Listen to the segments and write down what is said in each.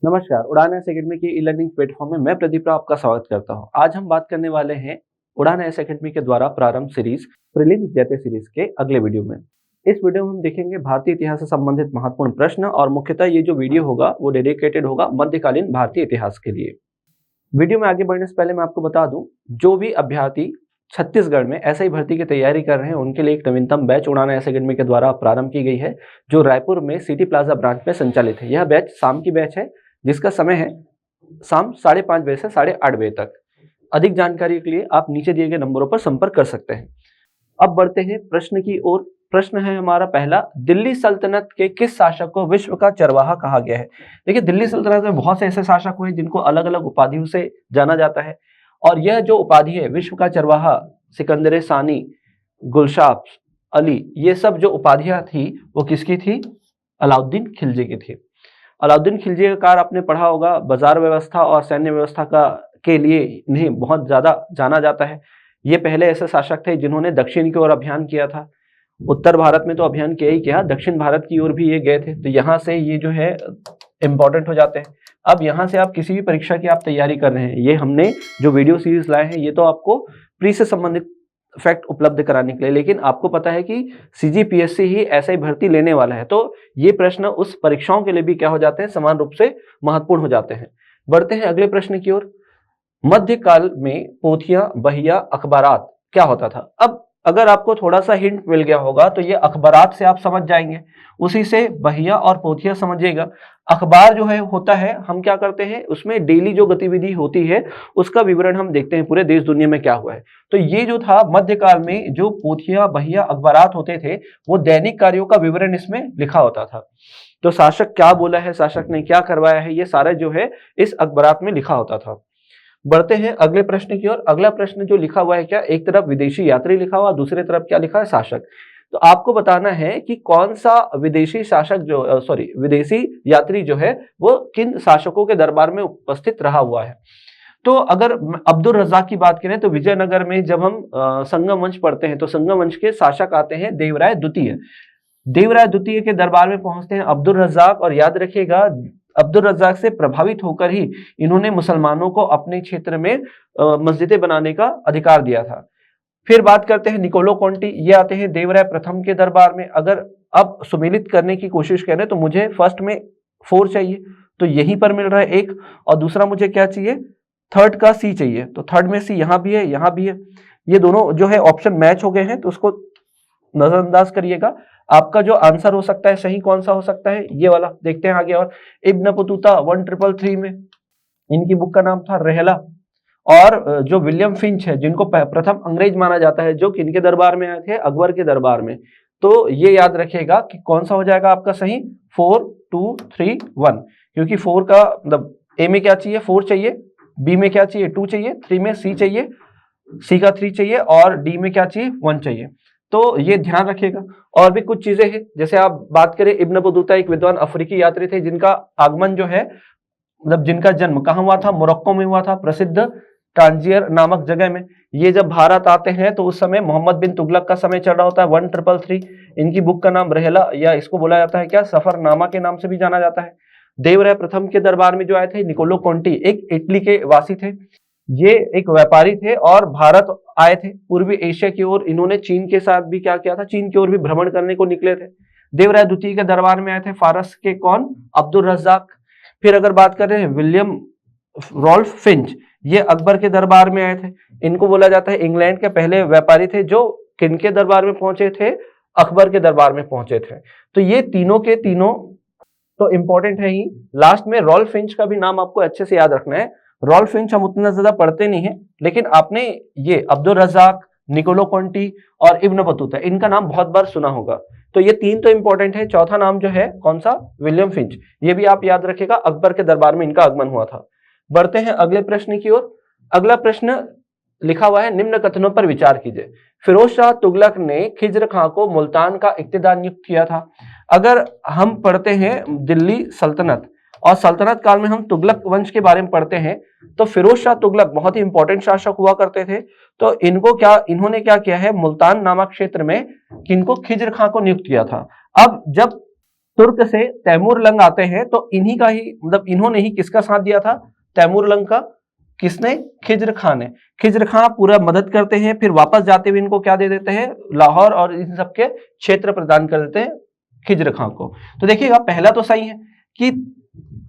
नमस्कार, उड़ान अकेडमी की ई-लर्निंग प्लेटफॉर्म में मैं प्रदीप राव आपका स्वागत करता हूं। आज हम बात करने वाले हैं उड़ान अकेडमी के द्वारा प्रारंभ सीरीज प्रीलिम्स जैसे सीरीज के अगले वीडियो में। इस वीडियो में हम देखेंगे भारतीय इतिहास से संबंधित महत्वपूर्ण प्रश्न और मुख्यतः ये जो वीडियो होगा वो डेडिकेटेड होगा मध्यकालीन भारतीय इतिहास के लिए। वीडियो में आगे बढ़ने से पहले मैं आपको बता दूं, जो भी अभ्यर्थी छत्तीसगढ़ में एसआई भर्ती की तैयारी कर रहे हैं उनके लिए एक नवीनतम बैच उड़ान अकेडमी के द्वारा प्रारंभ की गई है, जो रायपुर में सिटी प्लाजा ब्रांच में संचालित है। यह बैच शाम की बैच है, जिसका समय है शाम 5:30 बजे से 8:30 बजे तक। अधिक जानकारी के लिए आप नीचे दिए गए नंबरों पर संपर्क कर सकते हैं। अब बढ़ते हैं प्रश्न की ओर। प्रश्न है हमारा पहला, दिल्ली सल्तनत के किस शासक को विश्व का चरवाहा कहा गया है? देखिए, दिल्ली सल्तनत में बहुत से ऐसे शासक हुए जिनको अलग अलग उपाधियों से जाना जाता है, और यह जो उपाधि है विश्व का चरवाहा, सिकंदर सानी, गुलशाह अली, ये सब जो उपाधियां थी वो किसकी थी? अलाउद्दीन खिलजी की थी। अलाउद्दीन खिलजी का कार्य आपने पढ़ा होगा, बाजार व्यवस्था और सैन्य व्यवस्था के लिए इन्हें बहुत ज्यादा जाना जाता है। ये पहले ऐसे शासक थे जिन्होंने दक्षिण की ओर अभियान किया था। उत्तर भारत में तो अभियान किया ही किया, दक्षिण भारत की ओर भी ये गए थे। तो यहाँ से ये जो है इंपॉर्टेंट हो जाते हैं। अब यहाँ से आप किसी भी परीक्षा की आप तैयारी कर रहे हैं, ये हमने जो वीडियो सीरीज लाए हैं ये तो आपको प्री से संबंधित फैक्ट उपलब्ध कराने के लिए, लेकिन आपको पता है कि सीजीपीएससी ही ऐसा ही भर्ती लेने वाला है, तो ये प्रश्न उस परीक्षाओं के लिए भी क्या हो जाते हैं, समान रूप से महत्वपूर्ण हो जाते हैं। बढ़ते हैं अगले प्रश्न की ओर। मध्यकाल में पोथियां, बहिया, अखबारात क्या होता था? अब अगर आपको थोड़ा सा हिंट मिल गया होगा तो ये अखबारात से आप समझ जाएंगे, उसी से बहिया और पोथियां समझिएगा। अखबार जो है होता है, हम क्या करते हैं उसमें डेली जो गतिविधि होती है उसका विवरण हम देखते हैं, पूरे देश दुनिया में क्या हुआ है। तो ये जो था मध्यकाल में, जो पोथियां, बहिया, अखबारात होते थे वो दैनिक कार्यों का विवरण इसमें लिखा होता था। तो शासक क्या बोला है, शासक ने क्या करवाया है, ये सारा जो है इस अखबारात में लिखा होता था। बढ़ते हैं अगले प्रश्न की ओर। अगला प्रश्न जो लिखा हुआ है, क्या एक तरफ विदेशी यात्री लिखा हुआ, दूसरी तरफ क्या लिखा है, शासक। तो आपको बताना है कि कौन सा विदेशी शासक जो विदेशी यात्री जो है वो किन शासकों के दरबार में उपस्थित रहा हुआ है। तो अगर अब्दुल रज्जाक की बात करें तो विजयनगर में जब हम संगम वंश पढ़ते हैं तो संगम वंश के शासक आते हैं देवराय द्वितीय। देवराय द्वितीय के दरबार में पहुंचते हैं अब्दुल रज्जाक, और याद रखिएगा अब्दुल रज्जाक से प्रभावित होकर ही इन्होंने मुसलमानों को अपने क्षेत्र में मस्जिदें बनाने का अधिकार दिया था। फिर बात करते हैं निकोलो कॉन्टी, ये आते हैं देवराय प्रथम के दरबार में। अगर अब सुमेलित करने की कोशिश करें तो मुझे फर्स्ट में 4 चाहिए, तो यहीं पर मिल रहा है 1, और दूसरा मुझे क्या चाहिए, थर्ड का सी चाहिए, तो थर्ड में सी यहाँ भी है, यहाँ भी है। ये दोनों जो है ऑप्शन मैच हो गए हैं, तो उसको नजरअंदाज करिएगा। आपका जो आंसर हो सकता है सही कौन सा हो सकता है, ये वाला। देखते हैं आगे। और इब्न बतूता 1333 में, इनकी बुक का नाम था रहला। और जो विलियम फिंच है, जिनको प्रथम अंग्रेज माना जाता है, जो किनके दरबार में आए थे, अकबर के दरबार में। तो ये याद रखिएगा कि कौन सा हो जाएगा आपका सही, 4 2 3 1, क्योंकि 4 का मतलब ए में क्या चाहिए, 4 चाहिए, बी में क्या चाहिए, 2 चाहिए, 3 में सी चाहिए, सी का 3 चाहिए, और डी में क्या चाहिए, 1 चाहिए। तो ये ध्यान रखिएगा। और भी कुछ चीजें हैं, जैसे आप बात करें, इब्न बतूता एक विद्वान अफ्रीकी यात्री थे जिनका आगमन जो है, मतलब जिनका जन्म कहाँ हुआ था, मोरक्को में हुआ था, प्रसिद्ध टांजियर नामक जगह में। ये जब भारत आते हैं तो उस समय मोहम्मद बिन तुगलक का समय चल रहा होता है, 1333। इनकी बुक का नाम रहला, या इसको बोला जाता है क्या, सफरनामा के नाम से भी जाना जाता है। देवराय प्रथम के दरबार में जो आए थे निकोलो कॉन्टी, एक इटली के वासी थे। ये एक व्यापारी थे और भारत आए थे पूर्वी एशिया की ओर। इन्होंने चीन के साथ भी क्या किया था, चीन की ओर भी भ्रमण करने को निकले थे। देवराय द्वितीय के दरबार में आए थे फारस के कौन, अब्दुल रज्जाक। फिर अगर बात करें विलियम रॉल्फ फिंच, ये अकबर के दरबार में आए थे। इनको बोला जाता है इंग्लैंड के पहले व्यापारी थे, जो किनके दरबार में पहुंचे थे, अकबर के दरबार में पहुंचे थे। तो ये तीनों के तीनों तो इंपॉर्टेंट है ही। लास्ट में रॉल्फ फिंच का भी नाम आपको अच्छे से याद रखना है। रॉल्फ फिंच हम उतना ज्यादा पढ़ते नहीं है, लेकिन आपने ये अब्दुल रज्जाक, निकोलो कॉन्टी और इब्न बतूता, इनका नाम बहुत बार सुना होगा। तो ये 3 तो इंपॉर्टेंट है। चौथा नाम जो है कौन सा, विलियम फिंच, ये भी आप याद रखिएगा, अकबर के दरबार में इनका आगमन हुआ था। बढ़ते हैं अगले प्रश्न की ओर। अगला प्रश्न लिखा हुआ है, निम्न कथनों पर विचार कीजिए। फिरोज शाह तुगलक ने खिज्र खां को मुल्तान का इक्तिदार नियुक्त किया था। अगर हम पढ़ते हैं दिल्ली सल्तनत और सल्तनत काल में हम तुगलक वंश के बारे में पढ़ते हैं, तो फिरोज शाह तुगलक बहुत ही इंपॉर्टेंट शासक हुआ करते थे। तो इन्होंने क्या किया है, मुल्तान नामक क्षेत्र में किनको, खिज्र खां को नियुक्त किया था। अब जब तुर्क से तैमूर लंग आते हैं, तो इन्हीं का ही मतलब इन्होंने ही किसका साथ दिया था, तैमूर लंग का। किसने, खिज्र खान ने। खिज्र खान पूरा मदद करते हैं, फिर वापस जाते हुए इनको क्या दे देते हैं, लाहौर और इन सबके क्षेत्र प्रदान कर देते हैं खिज्र खान को। तो देखिएगा पहला तो सही है कि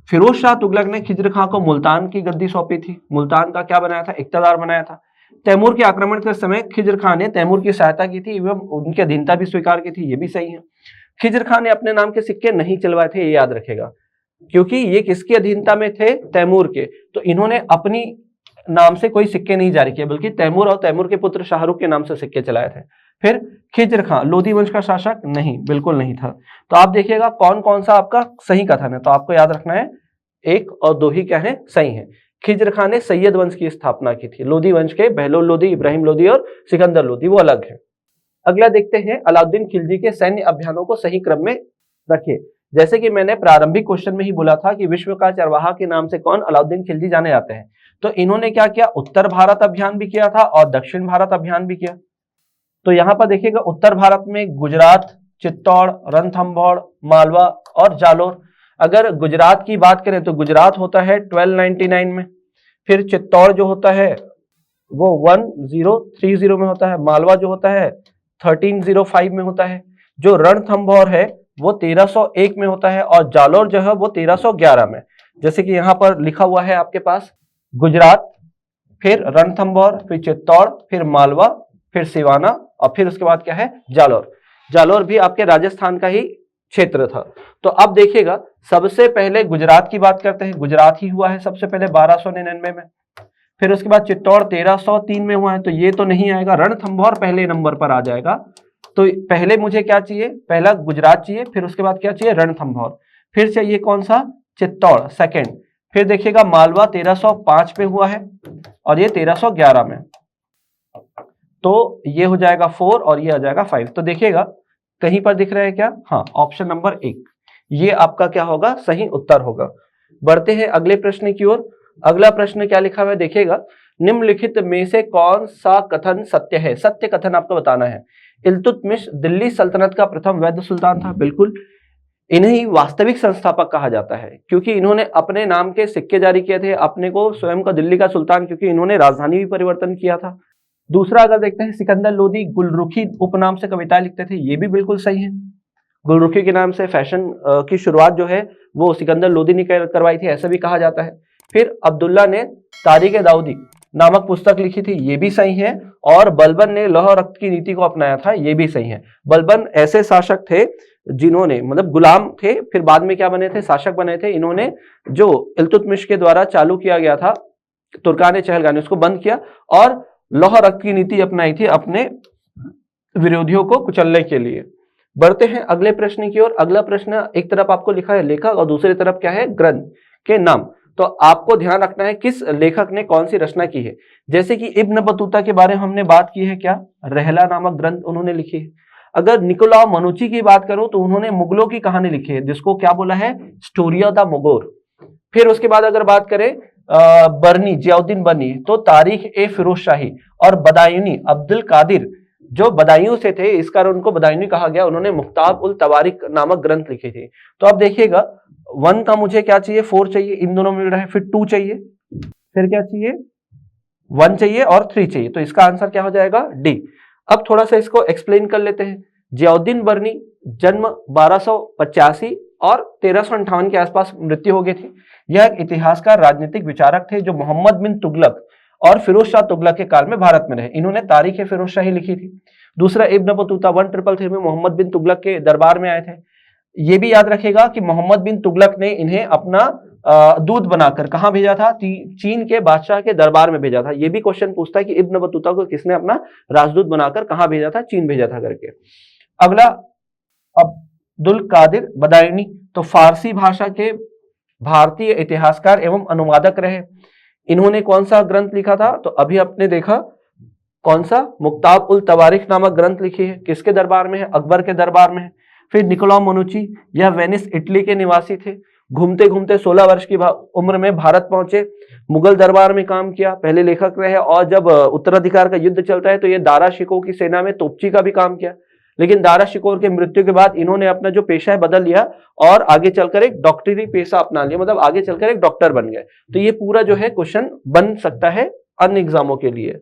फिरोज शाह तुगलक ने खिज्र खान को मुल्तान की गद्दी सौंपी थी, मुल्तान का क्या बनाया था, इक्तदार बनाया था। तैमूर के आक्रमण के समय खिज्र खान ने तैमूर की सहायता की थी एवं उनकी अधीनता भी स्वीकार की थी, ये भी सही है। खिज्र खान ने अपने नाम के सिक्के नहीं चलवाए थे, ये याद रखेगा, क्योंकि ये किसकी अधीनता में थे, तैमूर के। तो इन्होंने अपनी नाम से कोई सिक्के नहीं जारी किए, बल्कि तैमूर और तैमूर के पुत्र शाहरुख के नाम से सिक्के चलाए थे। फिर खिज्र खान लोधी वंश का शासक नहीं, बिल्कुल नहीं था। तो आप देखिएगा कौन कौन सा आपका सही कथन है, तो आपको याद रखना है 1 और 2 ही क्या है, सही है। खिज्र खान ने सैयद वंश की स्थापना की थी। लोधी वंश के बहलोल लोधी, इब्राहिम लोधी और सिकंदर लोधी वो अलग है। अगला देखते हैं, अलाउद्दीन खिलजी के सैन्य अभियानों को सही क्रम में रखिए। जैसे कि मैंने प्रारंभिक क्वेश्चन में ही बोला था कि विश्व का चरवाहा के नाम से कौन, अलाउद्दीन खिलजी जाने जाते हैं। तो इन्होंने क्या किया, उत्तर भारत अभियान भी किया था और दक्षिण भारत अभियान भी किया। तो यहां पर देखिएगा उत्तर भारत में गुजरात, चित्तौड़, रणथंभौर, मालवा और जालोर। अगर गुजरात की बात करें तो गुजरात होता है 1299 में, फिर चित्तौड़ जो होता है वो 1030 में होता है, मालवा जो होता है 1305 में होता है, जो रणथंभौर है वो 1301 में होता है और जालोर जो है वो 1311 में। जैसे कि यहाँ पर लिखा हुआ है आपके पास, गुजरात, फिर रणथंभौर, फिर चित्तौड़, फिर मालवा, फिर सिवाना और फिर उसके बाद क्या है, जालोर। जालोर भी आपके राजस्थान का ही क्षेत्र था। तो अब देखिएगा सबसे पहले गुजरात की बात करते हैं, गुजरात ही हुआ है सबसे पहले 1299 में। फिर उसके बाद चित्तौड़ 1303 में हुआ है, तो ये तो नहीं आएगा। रणथंभौर पहले नंबर पर आ जाएगा। तो पहले मुझे क्या चाहिए, पहला गुजरात चाहिए, फिर उसके बाद क्या चाहिए, रणथंभौर, फिर चाहिए कौन सा, चित्तौड़ सेकंड। फिर देखिएगा मालवा 1305 पे हुआ है और ये 1311 में, तो ये हो जाएगा 4 और ये आ जाएगा 5। तो देखिएगा कहीं पर दिख रहा है क्या, हाँ, ऑप्शन नंबर 1 ये आपका क्या होगा, सही उत्तर होगा। बढ़ते हैं अगले प्रश्न की ओर। अगला प्रश्न क्या लिखा हुआ है, देखिएगा, निम्नलिखित में से कौन सा कथन सत्य है। सत्य कथन आपको बताना है। इल्तुतमिश दिल्ली सल्तनत का प्रथम वैध सुल्तान था, बिल्कुल। इन्हें वास्तविक संस्थापक कहा जाता है क्योंकि इन्होंने अपने नाम के सिक्के जारी किए थे, अपने को स्वयं का दिल्ली का सुल्तान, क्योंकि इन्होंने राजधानी भी परिवर्तन किया था। दूसरा अगर देखते हैं, सिकंदर लोदी गुलरुखी उपनाम से कविताएं लिखते थे, ये भी बिल्कुल सही है। गुलरुखी के नाम से फैशन की शुरुआत जो है वो सिकंदर लोदी ने करवाई थी, ऐसा भी कहा जाता है। फिर अब्दुल्ला ने तारीख दाऊदी नामक पुस्तक लिखी थी, ये भी सही है। और बलबन ने लौह रक्त की नीति को अपनाया था, ये भी सही है। बलबन ऐसे शासक थे जिन्होंने, मतलब गुलाम थे, फिर बाद में क्या बने थे, शासक बने थे। इन्होंने जो इल्तुतमिश के द्वारा चालू किया गया था तुर्कान चहलगानी, उसको बंद किया और लौह रक्त की नीति अपनाई थी अपने विरोधियों को कुचलने के लिए। बढ़ते हैं अगले प्रश्न की ओर। अगला प्रश्न, एक तरफ आपको लिखा है लेखक और दूसरी तरफ क्या है, ग्रंथ के नाम। तो आपको ध्यान रखना है किस लेखक ने कौन सी रचना की है। जैसे कि इब्न बतूता के बारे में हमने बात की है, क्या, रहला नामक ग्रंथ उन्होंने लिखी है। अगर निकोलाउ मनुची की बात करूं तो उन्होंने मुगलों की कहानी लिखी है, जिसको क्या बोला है, स्टोरी ऑफ द मुगल। फिर उसके बाद अगर बात करें बर्नी, जियाउद्दीन बर्नी, तो तारीख ए फिरोज शाही और बदायूनी अब्दुल कादिर जो बदायूं से थे, इस कारण उनको बदायूनी कहा गया। उन्होंने मुख्ताब उल तवारिक नामक ग्रंथ लिखे थे। तो अब देखिएगा 1 का मुझे क्या चाहिए, 4 चाहिए, इन दोनों मिल रहा है। फिर 2 चाहिए, फिर क्या चाहिए, 1 चाहिए और 3 चाहिए। तो इसका आंसर क्या हो जाएगा, डी। अब थोड़ा सा इसको एक्सप्लेन कर लेते हैं। जियाउद्दीन बर्नी जन्म 1285 और 1358 के आसपास मृत्यु हो गई थी। यह एक इतिहासकार, राजनीतिक विचारक थे जो मोहम्मद बिन तुगलक और फिरोज शाह तुगलक के काल में भारत में रहे। इन्होंने तारीख फिरोज शाही लिखी थी। दूसरा, इब्न बतूता 1333 में मोहम्मद बिन तुगलक के दरबार में आए थे। ये भी याद रखेगा कि मोहम्मद बिन तुगलक ने इन्हें अपना दूत बनाकर कहां भेजा था, चीन के बादशाह के दरबार में भेजा था। ये भी क्वेश्चन पूछता है कि इब्न बतूता को किसने अपना राजदूत बनाकर कहां भेजा था, चीन भेजा था करके। अगला, अब्दुल कादिर बदायूनी, तो फारसी भाषा के भारतीय इतिहासकार एवं अनुवादक रहे। इन्होंने कौन सा ग्रंथ लिखा था, तो अभी आपने देखा कौन सा, मुख्ताब उल तवारिख नामक ग्रंथ लिखी है। किसके दरबार में है, अकबर के दरबार में है। फिर निकोलाउ मनुची, यह वेनिस इटली के निवासी थे। घूमते घूमते 16 वर्ष की उम्र में भारत पहुंचे, मुगल दरबार में काम किया, पहले लेखक रहे और जब उत्तराधिकार का युद्ध चलता है तो ये दारा शिकोह की सेना में तोपची का भी काम किया। लेकिन दारा शिकोह की मृत्यु के बाद इन्होंने अपना जो पेशा है बदल लिया और आगे चलकर एक डॉक्टरी पेशा अपना लिया, मतलब आगे चलकर एक डॉक्टर बन गए। तो ये पूरा जो है क्वेश्चन बन सकता है अन्य एग्जामों के लिए।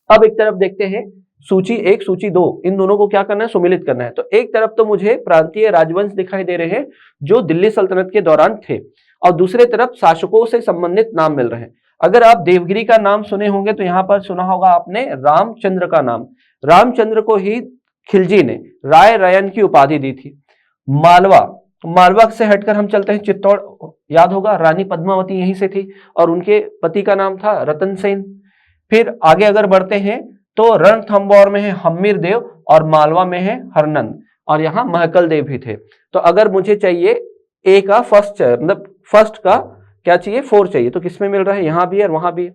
अब एक तरफ देखते हैं सूची 1 सूची 2, इन दोनों को क्या करना है, सुमिलित करना है। तो एक तरफ तो मुझे प्रांतीय राजवंश दिखाई दे रहे हैं जो दिल्ली सल्तनत के दौरान थे, और दूसरे तरफ शासकों से संबंधित नाम मिल रहे हैं। अगर आप देवगिरी का नाम सुने होंगे तो यहां पर सुना होगा आपने रामचंद्र का नाम। रामचंद्र को ही खिलजी ने राय रयन की उपाधि दी थी। मालवा, मालवा से हटकर हम चलते हैं चित्तौड़, याद होगा रानी पद्मावती यहीं से थी और उनके पति का नाम था रतन सेन। फिर आगे अगर बढ़ते हैं तो रणथंभौर में है हम्मीर देव और मालवा में है हरनंद, और यहाँ महकल देव भी थे। तो अगर मुझे चाहिए ए का फर्स्ट, मतलब फर्स्ट का क्या चाहिए, 4 चाहिए, तो किसमें मिल रहा है, यहां भी है और वहां भी है।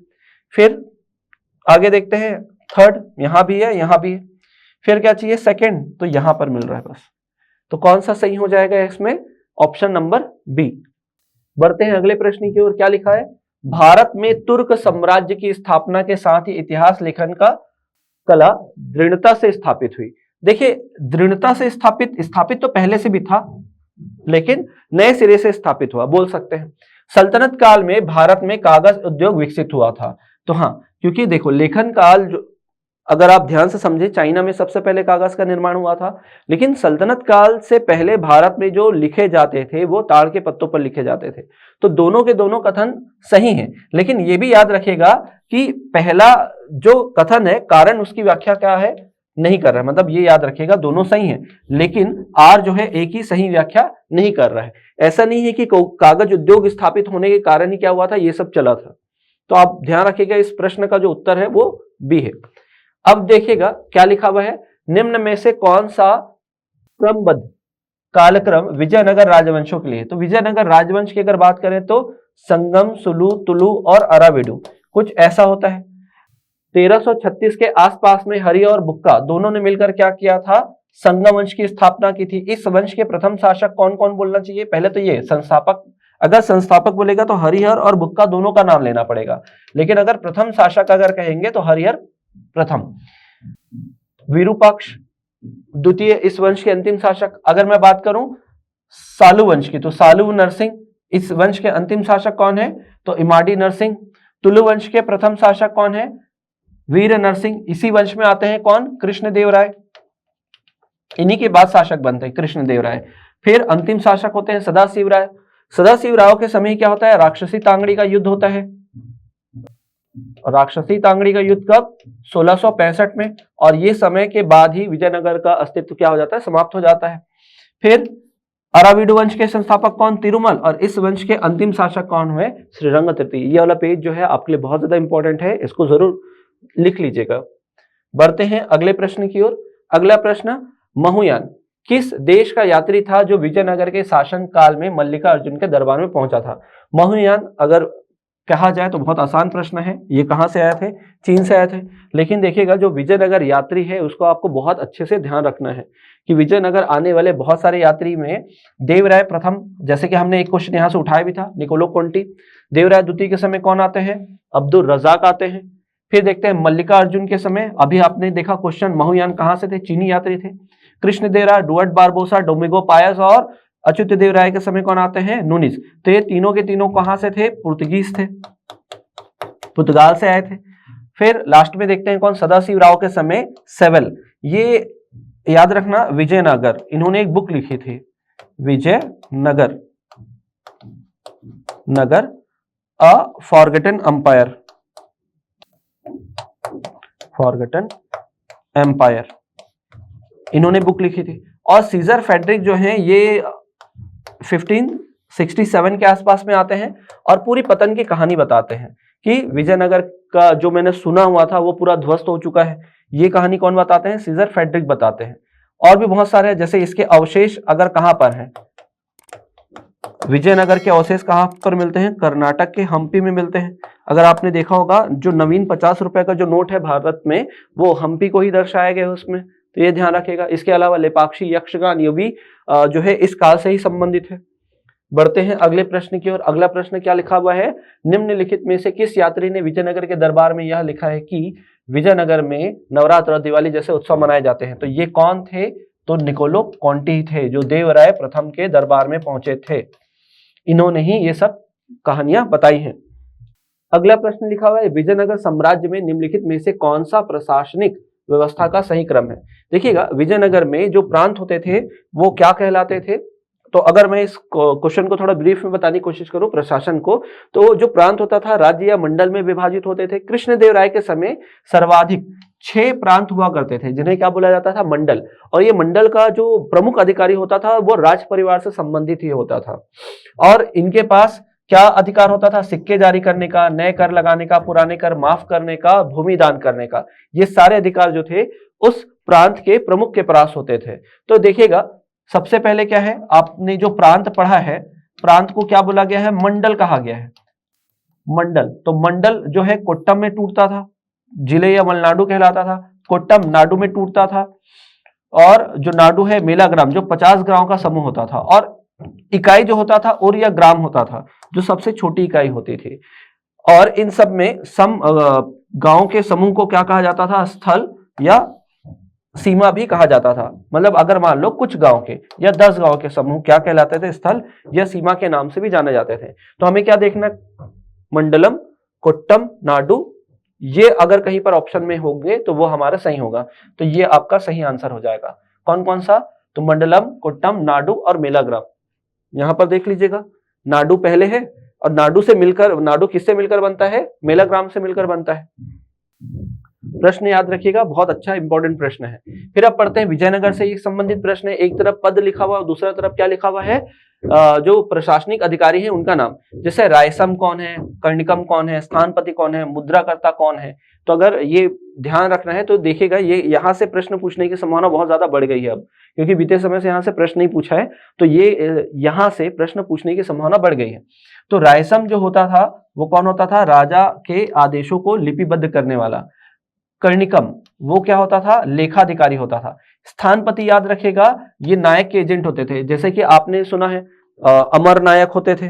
फिर आगे देखते हैं थर्ड, यहां भी है यहां भी है। फिर क्या चाहिए सेकंड, तो यहां पर मिल रहा है बस। तो कौन सा सही हो जाएगा इसमें, ऑप्शन नंबर बी। बढ़ते हैं अगले प्रश्न की ओर। क्या लिखा है, भारत में तुर्क साम्राज्य की स्थापना के साथ ही इतिहास लेखन का कला दृढ़ता से स्थापित हुई। देखिए दृढ़ता से स्थापित तो पहले से भी था, लेकिन नए सिरे से स्थापित हुआ बोल सकते हैं। सल्तनत काल में भारत में कागज उद्योग विकसित हुआ था। तो हाँ, क्योंकि देखो लेखन काल जो अगर आप ध्यान से समझे, चाइना में सबसे पहले कागज का निर्माण हुआ था, लेकिन सल्तनत काल से पहले भारत में जो लिखे जाते थे वो ताड़ के पत्तों पर लिखे जाते थे। तो दोनों के दोनों कथन सही हैं, लेकिन ये भी याद रखेगा कि पहला जो कथन है कारण उसकी व्याख्या क्या है नहीं कर रहा है, मतलब ये याद रखेगा दोनों सही हैं, लेकिन आर जो है एक ही सही व्याख्या नहीं कर रहा है। ऐसा नहीं है कि कागज उद्योग स्थापित होने के कारण ही क्या हुआ था, ये सब चला था। तो आप ध्यान रखिएगा इस प्रश्न का जो उत्तर है वो बी है। अब देखिएगा क्या लिखा हुआ है, निम्न में से कौन सा क्रमबद्ध कालक्रम विजयनगर राजवंशों के लिए। तो विजयनगर राजवंश की अगर बात करें तो संगम, सुलू, तुलु और अराविडु कुछ ऐसा होता है। 1336 के आसपास में हरि और बुक्का दोनों ने मिलकर क्या किया था, संगम वंश की स्थापना की थी। इस वंश के प्रथम शासक कौन कौन बोलना चाहिए, पहले तो ये संस्थापक, अगर संस्थापक बोलेगा तो हरिहर और बुक्का दोनों का नाम लेना पड़ेगा, लेकिन अगर प्रथम शासक अगर कहेंगे तो हरिहर प्रथम। विरूपाक्ष द्वितीय इस वंश के अंतिम शासक। अगर मैं बात करूं सालू वंश की तो सालू नरसिंह इस वंश के अंतिम शासक कौन है, तो इमाडी नरसिंह। तुलु वंश के प्रथम शासक कौन है, वीर नरसिंह। इसी वंश में आते हैं कौन, कृष्णदेव राय, इन्हीं के बाद शासक बनते हैं कृष्णदेव राय। फिर अंतिम शासक होते हैं सदाशिव राय। सदाशिव राव के समय क्या होता है, राक्षसी तांगड़ी का युद्ध होता है। राक्षसी तांगड़ी का युद्ध कब, 1665 में, और ये समय के बाद ही विजयनगर का अस्तित्व क्या हो जाता है, समाप्त हो जाता है। फिर अराविडु वंश के संस्थापक कौन, तिरुमल, और इस वंश के अंतिम शासक कौन हुए, श्रीरंग तृतीय। ये वाला पेज जो है आपके लिए बहुत ज्यादा इंपॉर्टेंट है, इसको जरूर लिख लीजिएगा। बढ़ते हैं अगले प्रश्न की ओर। अगला प्रश्न, महुयान किस देश का यात्री था जो विजयनगर के शासन काल में मल्लिकार्जुन के दरबार में पहुंचा था। महुयान अगर कहा जाए तो बहुत आसान प्रश्न है, ये कहां से आए थे, चीन से आए थे। लेकिन देखिएगा जो विजयनगर यात्री है उसको आपको बहुत अच्छे से ध्यान रखना है कि विजयनगर आने वाले बहुत सारे यात्री में देवराय प्रथम, जैसे कि हमने एक क्वेश्चन यहां से उठाया भी था, निकोलो कोंटी। देवराय द्वितीय के समय कौन आते हैं, अब्दुल रजाक आते हैं। फिर देखते हैं मल्लिकार्जुन के समय, अभी आपने देखा क्वेश्चन महुयान कहां से थे, चीनी यात्री थे। कृष्णदेव राय, डुअर्ट बारबोसा, डोमिगो पायस और अच्युत देव राय के समय कौन आते हैं, नूनिस। तो ये तीनों के तीनों कहां से थे, पुर्तगीज थे, पुर्तगाल से आए थे। फिर लास्ट में देखते हैं कौन, सदाशिव राव के समय सेवल। ये याद रखना विजयनगर, इन्होंने एक बुक लिखी थी Vijayanagar Nagar a forgotten empire, forgotten empire, इन्होंने बुक लिखी थी। और सीजर फेडरिक जो है ये 1567 के आसपास में आते हैं और पूरी पतन की कहानी बताते हैं कि विजयनगर का जो मैंने सुना हुआ था वो पूरा ध्वस्त हो चुका है। ये कहानी कौन बताते हैं, सीजर फेडरिक बताते हैं। और भी बहुत सारे, जैसे इसके अवशेष अगर कहां पर हैं, विजयनगर के अवशेष कहां पर मिलते हैं, कर्नाटक के हम्पी में मिलते हैं। अगर आपने देखा होगा जो नवीन 50 रुपए का जो नोट है भारत में, वो हम्पी को ही दर्शाया गया है उसमें, तो ये ध्यान रखेगा। इसके अलावा लेपाक्षी यक्षगान ये भी जो है इस काल से ही संबंधित है। बढ़ते हैं अगले प्रश्न की ओर। अगला प्रश्न क्या लिखा हुआ है, निम्नलिखित में से किस यात्री ने विजयनगर के दरबार में यह लिखा है कि विजयनगर में नवरात्र और दिवाली जैसे उत्सव मनाए जाते हैं। तो ये कौन थे, तो निकोलो कॉन्टी ही थे जो देवराय प्रथम के दरबार में पहुंचे थे। इन्होंने ही ये सब कहानियां बताई हैं। अगला प्रश्न लिखा हुआ है, विजयनगर साम्राज्य में निम्नलिखित में से कौन सा प्रशासनिक व्यवस्था का सही क्रम है। देखिएगा, विजयनगर में जो प्रांत होते थे वो क्या कहलाते थे। तो अगर मैं इस क्वेश्चन को थोड़ा ब्रीफ में बताने की कोशिश करूं, प्रशासन को, तो जो प्रांत होता था राज्य या मंडल में विभाजित होते थे। कृष्णदेवराय के समय सर्वाधिक 6 प्रांत हुआ करते थे जिन्हें क्या बोला जाता था, मंडल। और ये मंडल का जो प्रमुख अधिकारी होता था वो राज परिवार से संबंधित ही होता था और इनके पास क्या अधिकार होता था, सिक्के जारी करने का, नए कर लगाने का, पुराने कर माफ करने का, भूमि दान करने का। ये सारे अधिकार जो थे उस प्रांत के प्रमुख के पास होते थे। तो देखिएगा, सबसे पहले क्या है, आपने जो प्रांत पढ़ा है, प्रांत को क्या बोला गया है, मंडल कहा गया है। मंडल, तो मंडल जो है कोट्टम में टूटता था, जिले या मलनाडु कहलाता था। कोट्टम नाडु में टूटता था और जो नाडु है मेलाग्राम जो 50 गांव का समूह होता था और इकाई जो होता था और या ग्राम होता था जो सबसे छोटी इकाई होती थी। और इन सब में गांव के समूह को क्या कहा जाता था, स्थल या सीमा भी कहा जाता था। मतलब अगर मान लो कुछ गांव के या 10 गांव के समूह क्या कहलाते थे, स्थल या सीमा के नाम से भी जाने जाते थे। तो हमें क्या देखना, मंडलम, कोट्टम, नाडु, ये अगर कहीं पर ऑप्शन में होंगे तो वो हमारा सही होगा। तो ये आपका सही आंसर हो जाएगा। कौन कौन सा, तो मंडलम, कोट्टम, नाडु और मेलाग्राम। यहां पर देख लीजिएगा, नाडु पहले है और नाडु से मिलकर, नाडु किससे मिलकर बनता है, मेलाग्राम से मिलकर बनता है। प्रश्न याद रखिएगा, बहुत अच्छा इंपॉर्टेंट प्रश्न है। फिर अब पढ़ते हैं विजयनगर से एक संबंधित प्रश्न है। एक तरफ पद लिखा हुआ और दूसरा तरफ क्या लिखा हुआ है, जो प्रशासनिक अधिकारी हैं उनका नाम। जैसे रायसम कौन है, कर्णिकम कौन है, स्थानपति कौन है, मुद्राकर्ता कौन है। तो अगर ये ध्यान रखना है तो देखिएगा, ये यहाँ से प्रश्न पूछने की संभावना बहुत ज्यादा बढ़ गई है अब, क्योंकि बीते समय से यहाँ से प्रश्न नहीं पूछा है, तो ये यहाँ से प्रश्न पूछने की संभावना बढ़ गई है। तो रायसम जो होता था वो कौन होता था, राजा के आदेशों को लिपिबद्ध करने वाला। कर्णिकम वो क्या होता था, लेखाधिकारी होता था। स्थानपति याद रखेगा, ये नायक के एजेंट होते थे। जैसे कि आपने सुना है अमर नायक होते थे,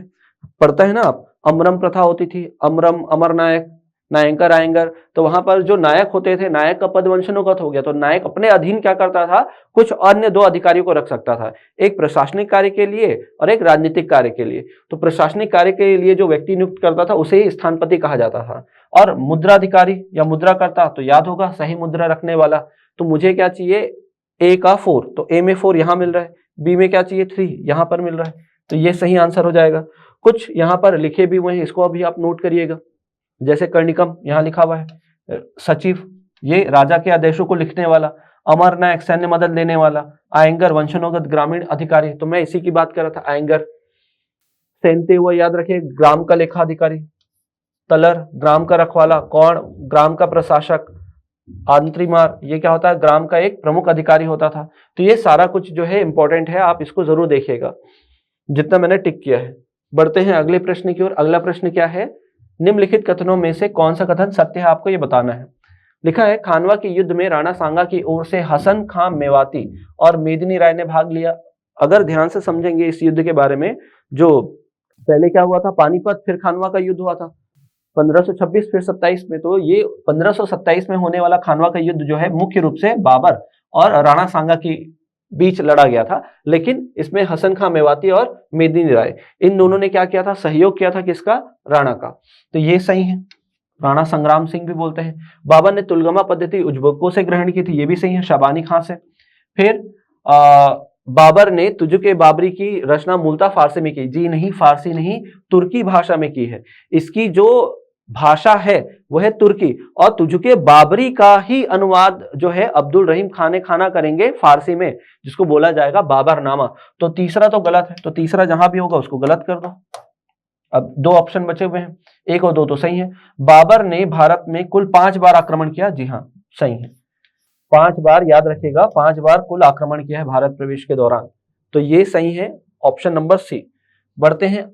पढ़ता है ना आप, अमरम प्रथा होती थी, अमरम, अमर नायक, नायंकर, आयंगर। तो वहां पर जो नायक होते थे, नायक का पद वंशानुगत हो गया, तो नायक अपने अधीन क्या करता था, कुछ अन्य 2 अधिकारियों को रख सकता था, एक प्रशासनिक कार्य के लिए और एक राजनीतिक कार्य के लिए। तो प्रशासनिक कार्य के लिए जो व्यक्ति नियुक्त करता था उसे ही स्थानपति कहा जाता था। और मुद्राधिकारी या मुद्राकर्ता, तो याद होगा सही मुद्रा रखने वाला। तो मुझे क्या चाहिए, ए का 4, तो ए में 4 यहां मिल रहा है, बी में क्या चाहिए, 3 यहां पर मिल रहा है। तो ये सही आंसर हो जाएगा। कुछ यहां पर लिखे भी हुए हैं, इसको अभी आप नोट करिएगा। जैसे कर्णिकम यहां लिखा हुआ है, सचिव ये राजा के आदेशों को लिखने वाला, अमर नायक सैन्य मदद लेने वाला, आयंगर वंशानुगत ग्रामीण अधिकारी, तो मैं इसी की बात कर रहा था, आयंगर। सेनते हुआ याद रखिए, ग्राम का लेखा अधिकारी। तलर ग्राम का रखवाला, कौन ग्राम का प्रशासक। आंत्रिमार ये क्या होता है, ग्राम का एक प्रमुख अधिकारी होता था। तो ये सारा कुछ जो है इंपॉर्टेंट है, आप इसको जरूर देखिएगा जितना मैंने टिक किया है। बढ़ते हैं अगले प्रश्न की ओर। अगला प्रश्न क्या है, निम्नलिखित कथनों में से कौन सा कथन सत्य है, आपको ये बताना है। लिखा है, खानवा के युद्ध में राणा सांगा की ओर से हसन खां मेवाती और मेदिनी राय ने भाग लिया। अगर ध्यान से समझेंगे इस युद्ध के बारे में, जो पहले क्या हुआ था, पानीपत, फिर खानवा का युद्ध हुआ था 1526 फिर 27 में। तो ये 1527 में होने वाला खानवा का युद्ध जो है मुख्य रूप से बाबर और राणा सांगा की बीच लड़ा गया था। लेकिन इसमें हसन खां मेवाती और मेदिनी राय, इन दोनों ने क्या किया था, सहयोग किया था किसका, राणा का। तो ये सही है, राणा संग्राम सिंह भी बोलते हैं। बाबर ने तुलगमा पद्धति उज्बेकों से ग्रहण की थी, ये भी सही है, शाबानी खां से। फिर बाबर ने तुजुके बाबरी की रचना मूलतः फारसी में की, जी नहीं, फारसी नहीं, तुर्की भाषा में की है। इसकी जो भाषा है वो है तुर्की, और तुजुके बाबरी का ही अनुवाद जो है अब्दुल रहीम खाने खाना करेंगे फारसी में, जिसको बोला जाएगा बाबरनामा। तो तीसरा तो गलत है, तो तीसरा जहां भी होगा उसको गलत कर दो। अब 2 ऑप्शन बचे हुए हैं, 1 और 2 तो सही है। बाबर ने भारत में कुल 5 बार आक्रमण किया, जी हाँ सही है, 5 बार, याद रखिएगा 5 बार कुल आक्रमण किया है भारत प्रवेश के दौरान। तो ये सही है, ऑप्शन नंबर सी। बढ़ते हैं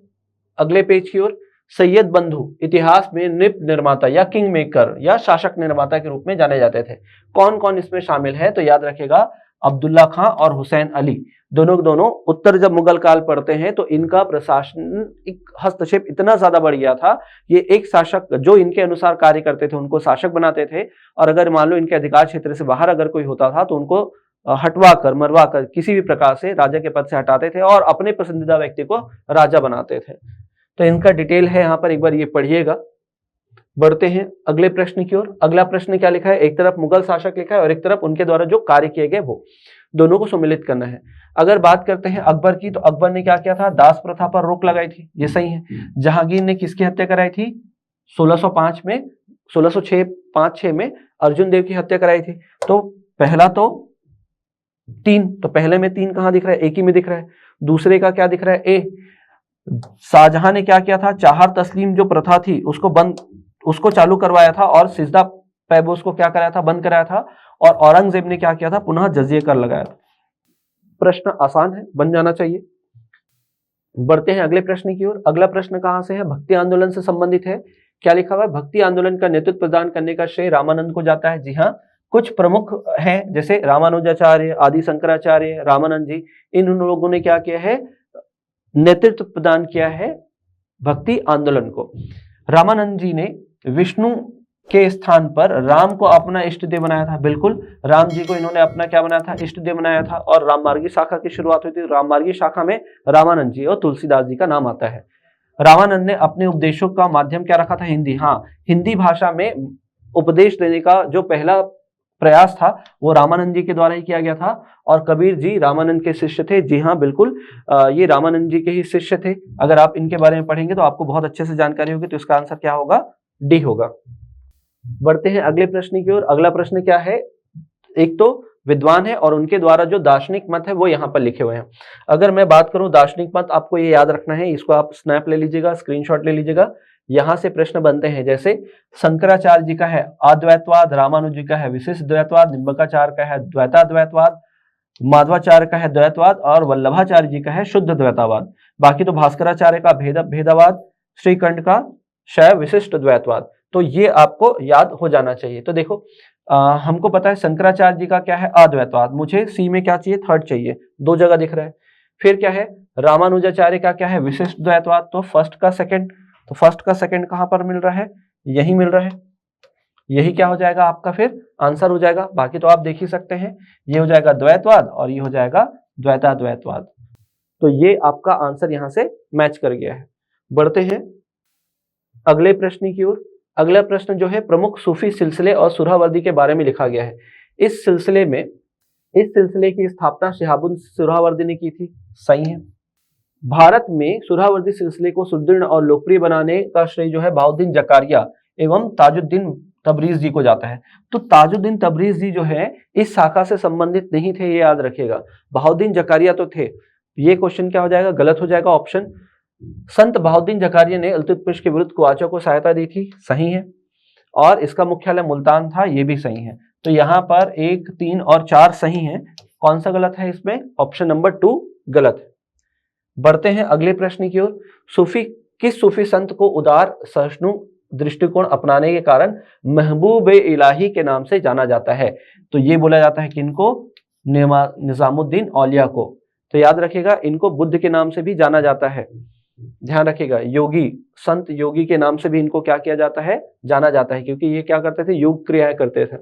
अगले पेज की ओर। सैयद बंधु इतिहास में नृप निर्माता या किंग मेकर या शासक निर्माता के रूप में जाने जाते थे। कौन कौन इसमें शामिल है, तो याद रखेगा अब्दुल्ला खां और हुसैन अली, दोनों उत्तर जब मुगल काल पढ़ते हैं तो इनका प्रशासनिक हस्तक्षेप इतना ज्यादा बढ़ गया था, ये एक शासक जो इनके अनुसार कार्य करते थे उनको शासक बनाते थे, और अगर मान लो इनके अधिकार क्षेत्र से बाहर अगर कोई होता था तो उनको हटवा कर, मरवा कर किसी भी प्रकार से राजा के पद से हटाते थे और अपने पसंदीदा व्यक्ति को राजा बनाते थे। तो इनका डिटेल है यहाँ पर, एक बार ये पढ़िएगा। बढ़ते हैं अगले प्रश्न की ओर। अगला प्रश्न क्या लिखा है, एक तरफ मुगल शासक लिखा है और एक तरफ उनके द्वारा जो कार्य किए गए वो, दोनों को सम्मिलित करना है। अगर बात करते हैं अकबर की, तो अकबर ने क्या किया था, दास प्रथा पर रोक लगाई थी, ये सही है। जहांगीर ने किसकी हत्या कराई थी, 1605 में, 1605-6 में अर्जुन देव की हत्या कराई थी। तो पहला तो 3, तो पहले में 3 कहां दिख रहा है, एक ही में दिख रहा है। दूसरे का क्या दिख रहा है, ए। शाहजहां ने क्या किया था, चाहर तस्लीम जो प्रथा थी उसको चालू करवाया था और सिजदा पैबोस को क्या कराया था, बंद कराया था। और औरंगजेब ने क्या किया था, पुनः जजिये कर लगाया था। प्रश्न आसान है, बन जाना चाहिए। बढ़ते हैं अगले प्रश्न की ओर। अगला प्रश्न कहां से है, भक्ति आंदोलन से संबंधित है। क्या लिखा हुआ है, भक्ति आंदोलन का नेतृत्व प्रदान करने का श्रेय रामानंद को जाता है। जी हाँ, कुछ प्रमुख हैं जैसे रामानुजाचार्य, आदि शंकराचार्य, रामानंद जी, इन लोगों ने क्या किया है, नेतृत्व प्रदान किया है भक्ति आंदोलन को। रामानंद जी ने विष्णु के स्थान पर राम को अपना इष्ट देव बनाया था। बिल्कुल, राम जी को इन्होंने अपना क्या बनाया था, इष्ट देव बनाया था। और राममार्गी शाखा की शुरुआत हुई थी। राममार्गी शाखा में रामानंद जी और तुलसीदास जी का नाम आता है। रामानंद ने अपने उपदेशों का माध्यम क्या रखा था, हिंदी। हाँ, हिंदी भाषा में उपदेश देने का जो पहला प्रयास था वो रामानंद जी के द्वारा ही किया गया था। और कबीर जी रामानंद के शिष्य थे। जी हाँ, बिल्कुल, ये रामानंद जी के ही शिष्य थे। अगर आप इनके बारे में पढ़ेंगे तो आपको बहुत अच्छे से जानकारी होगी। तो इसका आंसर क्या होगा, डी होगा। बढ़ते हैं अगले प्रश्न की ओर। अगला प्रश्न क्या है, एक तो विद्वान है और उनके द्वारा जो दार्शनिक मत है वो यहाँ पर लिखे हुए हैं। अगर मैं बात करूं दार्शनिक मत, आपको ये याद रखना है, इसको आप स्नैप ले लीजिएगा, स्क्रीनशॉट ले लीजिएगा। यहां से प्रश्न बनते हैं, जैसे शंकराचार्य जी का है अद्वैतवाद, रामानुज जी का है विशिष्ट द्वैतवाद, निम्बकाचार्य का है द्वैताद्वैतवाद, माधवाचार्य का है द्वैतवाद और वल्लभाचार्य जी का है शुद्ध द्वैतावाद। बाकी तो भास्कराचार्य का भेदवाद, श्रीकंठ का शैव विशिष्ट द्वैतवाद। तो ये आपको याद हो जाना चाहिए। तो देखो, हमको पता है शंकराचार्य जी का क्या है, अद्वैतवाद। मुझे सी में क्या चाहिए, थर्ड चाहिए, 2 जगह दिख रहा है। फिर क्या है, रामानुजाचार्य का क्या है, विशिष्ट द्वैतवाद। तो फर्स्ट का सेकंड, तो फर्स्ट का सेकंड कहां पर मिल रहा है, यही मिल रहा है। यही क्या हो जाएगा आपका फिर आंसर हो जाएगा। बाकी तो आप देख ही सकते हैं, ये हो जाएगा द्वैतवाद और ये हो जाएगा द्वैताद्वैतवाद। तो ये आपका आंसर यहां से मैच कर गया है। बढ़ते हैं अगले प्रश्न की ओर। अगला प्रश्न जो है, प्रमुख सूफी सिलसिले और सुहरावर्दी के बारे में लिखा गया है। इस सिलसिले की स्थापना शिहाबुद्दीन सुहरावर्दी ने की थी। सही है। भारत में सुहरावर्दी सिलसिले को सुदृढ़ और लोकप्रिय बनाने का श्रेय जो है बहाउद्दीन जकारिया एवं ताजुद्दीन तबरीज जी को जाता है। तो ताजुद्दीन तबरीज जी जो है इस शाखा से संबंधित नहीं थे, ये याद रखिएगा। बहाउद्दीन जकारिया तो थे। ये क्वेश्चन क्या हो जाएगा, गलत हो जाएगा ऑप्शन। संत बहाउद्दीन जकारिया ने इल्तुतमिश के विरुद्ध कुआचों को सहायता दी थी। सही है। और इसका मुख्यालय मुल्तान था, ये भी सही है। तो यहाँ पर 1, 3 और 4 सही है। कौन सा गलत है इसमें, ऑप्शन नंबर 2 गलत है। बढ़ते हैं अगले प्रश्न की ओर। किस सूफी संत को उदार सहिष्णु दृष्टिकोण अपनाने के कारण महबूब इलाही के नाम से जाना जाता है। तो ये बोला जाता है कि इनको निजामुद्दीन औलिया को। तो याद रखिएगा, इनको बुद्ध के नाम से भी जाना जाता है। ध्यान रखिएगा, योगी, संत योगी के नाम से भी इनको क्या किया जाता है, जाना जाता है, क्योंकि ये क्या करते थे, योग क्रियाएं करते थे।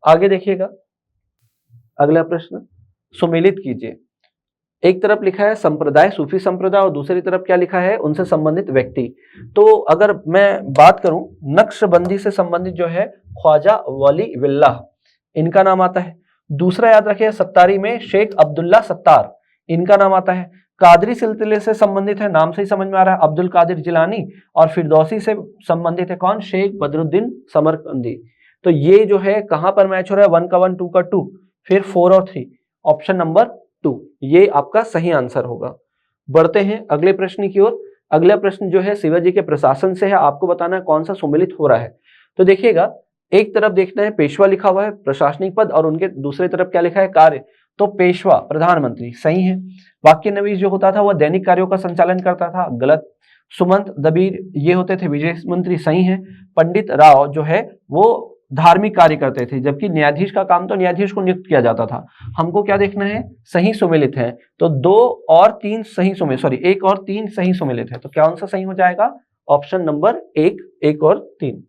आगे देखिएगा अगला प्रश्न, सुमेलित कीजिए। एक तरफ लिखा है संप्रदाय, सूफी संप्रदाय, और दूसरी तरफ क्या लिखा है, उनसे संबंधित व्यक्ति। तो अगर मैं बात करूं नक्शबंदी से संबंधित जो है ख्वाजा वली विल्लाह, इनका नाम आता है। दूसरा याद रखिए, सत्तारी में शेख अब्दुल्ला सत्तार, इनका नाम आता है। कादरी सिलसिले से संबंधित है, नाम से ही समझ में आ रहा है, अब्दुल कादिर जिलानी। और फिरदौसी से संबंधित है कौन, शेख बदरुद्दीन समरकंदी। तो ये जो है कहां पर मैच हो रहा है, 1 का 1, 2 का 2, फिर 4 और 3, ऑप्शन नंबर 2 ये आपका सही आंसर होगा। बढ़ते हैं अगले प्रश्न की ओर। अगला प्रश्न जो है शिवाजी के प्रशासन से है, आपको बताना है कौन सा सुमेलित हो रहा है। तो देखिएगा, एक तरफ देखना है पेशवा लिखा हुआ है प्रशासनिक पद, और उनके दूसरी तरफ क्या लिखा है, कार्य। तो पेशवा प्रधानमंत्री, सही है। वाक्य नवीस जो होता था वह दैनिक कार्यों का संचालन करता था, गलत। सुमंत दबीर ये होते थे विदेश मंत्री, सही है। पंडित राव जो है वो धार्मिक कार्य करते थे, जबकि न्यायाधीश का काम तो न्यायाधीश को नियुक्त किया जाता था। हमको क्या देखना है, सही सुमेलित है। तो 2 और 3 सही सुमेलित, 1 और 3 सही सुमेलित है। तो कौन सा सही हो जाएगा, ऑप्शन नंबर 1 और 3।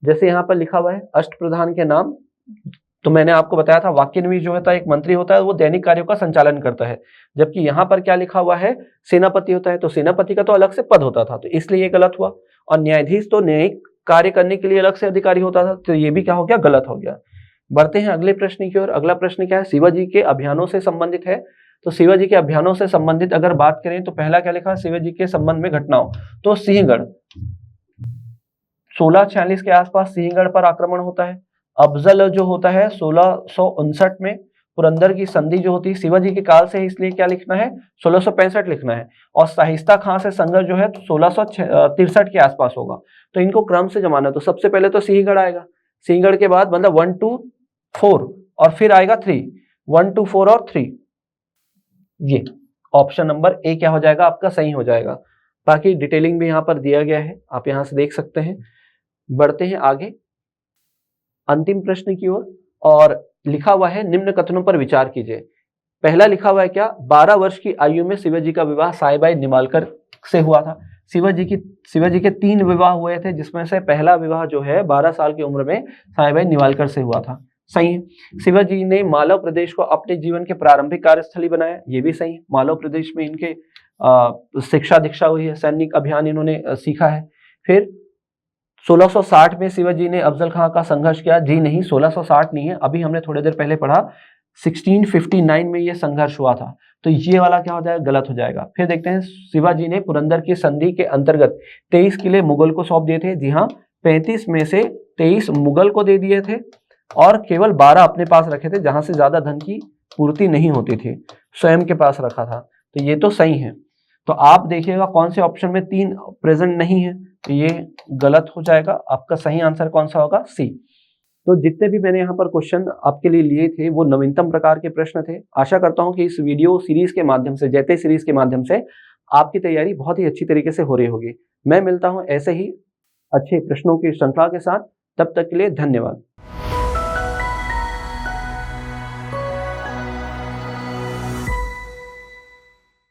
जैसे यहाँ पर लिखा हुआ है अष्ट प्रधान के नाम, तो मैंने आपको बताया था वाक्यन्वयी जो होता है एक मंत्री होता है, वो दैनिक कार्यों का संचालन करता है, जबकि यहाँ पर क्या लिखा हुआ है, सेनापति होता है। तो सेनापति का तो अलग से पद होता था, तो इसलिए ये गलत हुआ। और न्यायाधीश तो न्यायिक कार्य करने के लिए अलग से अधिकारी होता था, तो ये भी क्या हो गया, गलत हो गया। बढ़ते हैं अगले प्रश्न की ओर। अगला प्रश्न क्या है, शिवाजी के अभियानों से संबंधित है। तो शिवाजी के अभियानों से संबंधित अगर बात करें तो पहला क्या लिखा है, शिवाजी के संबंध में घटनाओं। तो सिंहगढ़ 1646 के आसपास सिंहगढ़ पर आक्रमण होता है। अफजल जो होता है 1659 में। पुरंदर की संधि जो होती है शिवाजी के काल से है, इसलिए क्या लिखना है, 1665 लिखना है। और शाहिस्ता खां से संघर्ष जो है 1663 के आसपास होगा। तो इनको क्रम से जमाना, तो सबसे पहले तो सिंहगढ़ आएगा, सिंहगढ़ के बाद मतलब 1 2 4 और फिर आएगा 3, 1 2 4 और 3। ये ऑप्शन नंबर ए क्या हो जाएगा आपका, सही हो जाएगा। बाकी डिटेलिंग भी यहाँ पर दिया गया है, आप यहाँ से देख सकते हैं। बढ़ते हैं आगे अंतिम प्रश्न की ओर, और लिखा हुआ है निम्न कथनों पर विचार कीजिए। पहला लिखा हुआ है क्या, 12 वर्ष की आयु में शिवाजी का विवाह साईबाई निमालकर से हुआ था। शिवाजी के 3 विवाह हुए थे, जिसमें से पहला विवाह जो है 12 साल की उम्र में साईबाई निमालकर से हुआ था, सही है। शिवाजी ने मालव प्रदेश को अपने जीवन के प्रारंभिक कार्यस्थली बनाया, ये भी सही है। मालव प्रदेश में इनके शिक्षा दीक्षा हुई है, सैनिक अभियान इन्होंने सीखा है। फिर 1660 में शिवाजी ने अफजल खां का संघर्ष किया, जी नहीं 1660 नहीं है, अभी हमने थोड़ी देर पहले पढ़ा 1659 में ये संघर्ष हुआ था, तो ये वाला क्या हो जाएगा, गलत हो जाएगा। फिर देखते हैं शिवाजी ने पुरंदर की संधि के अंतर्गत 23 किले मुगल को सौंप दिए थे, जी हाँ 35 में से 23 मुगल को दे दिए थे और केवल 12 अपने पास रखे थे, जहां से ज्यादा धन की पूर्ति नहीं होती थी, स्वयं के पास रखा था, तो ये तो सही है। तो आप देखिएगा कौन से ऑप्शन में 3 प्रेजेंट नहीं है, तो ये गलत हो जाएगा। आपका सही आंसर कौन सा होगा, सी। तो जितने भी मैंने यहाँ पर क्वेश्चन आपके लिए लिए थे वो नवीनतम प्रकार के प्रश्न थे। आशा करता हूँ कि इस वीडियो सीरीज के माध्यम से, जैते सीरीज के माध्यम से आपकी तैयारी बहुत ही अच्छी तरीके से हो रही होगी। मैं मिलता हूँ ऐसे ही अच्छे प्रश्नों की श्रृंखला के साथ, तब तक के लिए धन्यवाद।